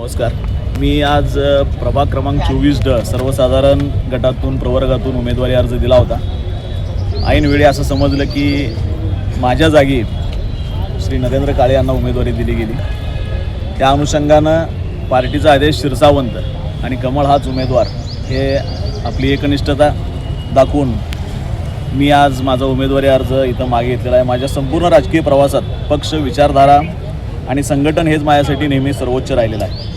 नमस्कार. मी आज प्रभाग क्रमांक 24 सर्वसाधारण गटातून प्रवर्गातून उमेदवारी अर्ज दिला होता. ऐनवेळी असं समजलं की माझ्या जागी श्री नरेंद्र काळे यांना उमेदवारी दिली गेली. त्या अनुषंगानं पार्टीचा आदेश शिरसावंत आणि कमळ हाच उमेदवार हे आपली एकनिष्ठता दाखवून मी आज माझा उमेदवारी अर्ज इथं मागे घेतलेला आहे. माझ्या संपूर्ण राजकीय प्रवासात पक्ष, विचारधारा आणि संघटन हेच माझ्यासाठी नेहमी सर्वोच्च राहिलेलं आहे.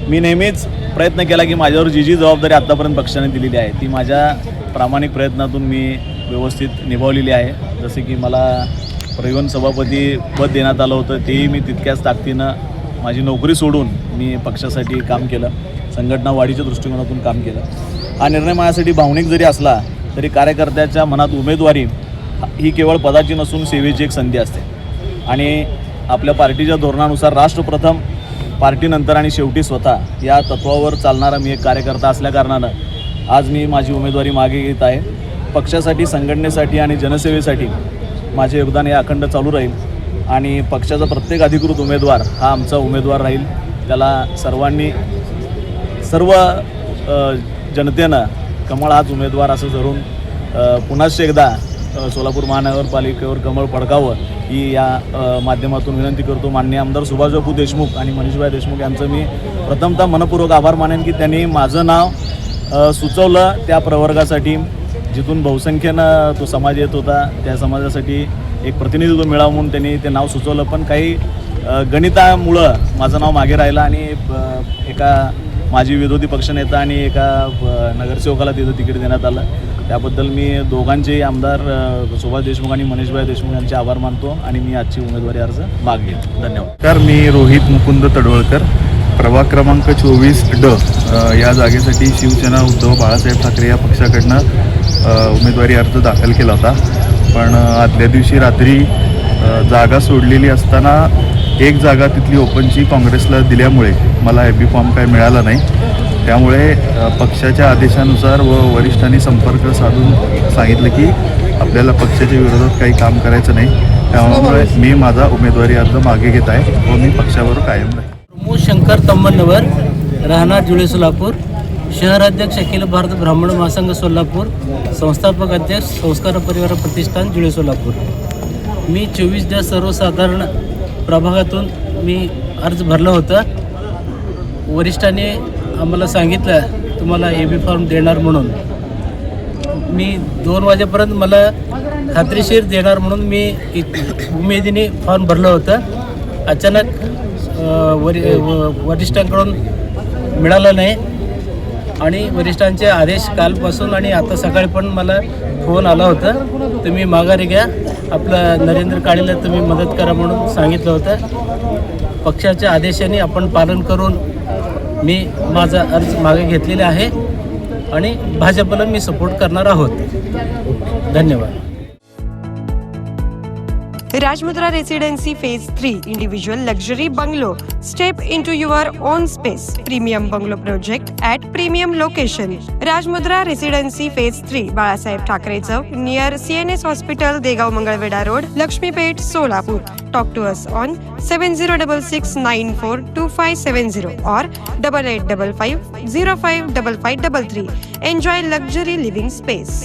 मी नेहमीच प्रयत्न केला की माझ्यावर जी जबाबदारी आत्तापर्यंत पक्षाने दिलेली आहे ती माझ्या प्रामाणिक प्रयत्नातून मी व्यवस्थित निभावलेली आहे. जसे की मला परिवहन सभापती पद देण्यात आलं होतं, तेही मी तितक्याच ताकदीनं माझी नोकरी सोडून मी पक्षासाठी काम केलं, संघटना वाढीच्या दृष्टिकोनातून काम केलं. हा निर्णय माझ्यासाठी भावनिक जरी असला तरी कार्यकर्त्याच्या मनात उमेदवारी ही केवळ पदाची नसून सेवेची एक संधी असते आणि आपल्या पार्टीच्या धोरणानुसार राष्ट्र प्रथम, पार्टीनंतर आणि शेवटी स्वतः या तत्वावर चालणारा मी एक कार्यकर्ता असल्याकारणानं आज मी माझी उमेदवारी मागे घेत आहे. पक्षासाठी, संघटनेसाठी आणि जनसेवेसाठी माझे योगदान हे अखंड चालू राहील आणि पक्षाचा प्रत्येक अधिकृत उमेदवार हा आमचा उमेदवार राहील. त्याला सर्व जनतेनं कमळ हाच उमेदवार असं धरून पुन्हा एकदा सोलापूर महानगरपालिकेवर कमळ फडकावं ही या माध्यमातून विनंती करतो. माननीय आमदार सुभाषबाबू देशमुख आणि मनीषभाई देशमुख यांचं मी प्रथमतः मनपूर्वक आभार मानेन की त्यांनी माझं नाव सुचवलं त्या प्रवर्गासाठी जिथून बहुसंख्येनं तो समाज येत होता. त्या समाजासाठी एक प्रतिनिधित्व मिळावं म्हणून त्यांनी ते नाव सुचवलं, पण काही गणितामुळं माझं नाव मागे राहिलं आणि एका माजी विरोधी पक्षनेता आणि एका नगरसेवकाला तिथं तिकीट देण्यात आलं. त्याबद्दल मी दोघांचे आमदार सुभाष देशमुख आणि मनीषभाई देशमुख यांचे आभार मानतो आणि मी आजची उमेदवारी अर्ज मागे घेतो. धन्यवाद. मी रोहित मुकुंद तडवळकर, प्रभाग क्रमांक 24D या जागेसाठी शिवसेना उद्धव बाळासाहेब ठाकरे या पक्षाकडनं उमेदवारी अर्ज दाखल केला होता. पण आदल्या दिवशी रात्री जागा सोडलेली असताना एक जागा तिथली ओपनची काँग्रेसला दिल्यामुळे मला AB फॉर्म काय मिळाला नाही. त्यामुळे पक्षाच्या आदेशानुसार व वरिष्ठांनी संपर्क साधून सांगितलं की आपल्याला पक्षाच्या विरोधात काही काम करायचं नाही. त्यामुळे मी माझा उमेदवारी अर्ज मागे घेत आहे व मी पक्षावर कायम राहील. प्रमोद शंकर तम्मनवर, राहणार जुळे सोलापूर, शहराध्यक्ष अखिल भारत ब्राह्मण महासंघ सोलापूर, संस्थापक अध्यक्ष संस्कार परिवार प्रतिष्ठान जुळे सोलापूर. मी 24D सर्वसाधारण प्रभागातून मी अर्ज भरलं होतं. वरिष्ठांनी आम्हाला सांगितलं तुम्हाला AB फॉर्म देणार म्हणून. मी 2 वाजेपर्यंत मला खात्रीशीर देणार म्हणून मी उमेदीने फॉर्म भरलं होतं. अचानक वरिष्ठांकडून मिळालं नाही आणि वरिष्ठांचे आदेश कालपासून आणि आता सकाळी पण मला फोन आला होता, तुम्ही माघारी घ्या, आपलं नरेंद्र काळेला तुम्ही मदत करा म्हणून सांगितलं होतं. पक्षाच्या आदेशाने आपण पालन करून मी माझा अर्ज मागे घेतलेला आहे आणि भाजपला मी सपोर्ट करणार आहोत. धन्यवाद. Rajmudra Residency Phase 3 Individual Luxury Bungalow. Step into your own space. Premium Bungalow Project at premium location. Rajmudra Residency Phase 3 Balasaheb Thackeray Chowk near CNS Hospital, Degaon Mangalwedha road, Laxmipeth, Solapur. Talk to us on 7066942570 or 8855055533. Enjoy luxury living space.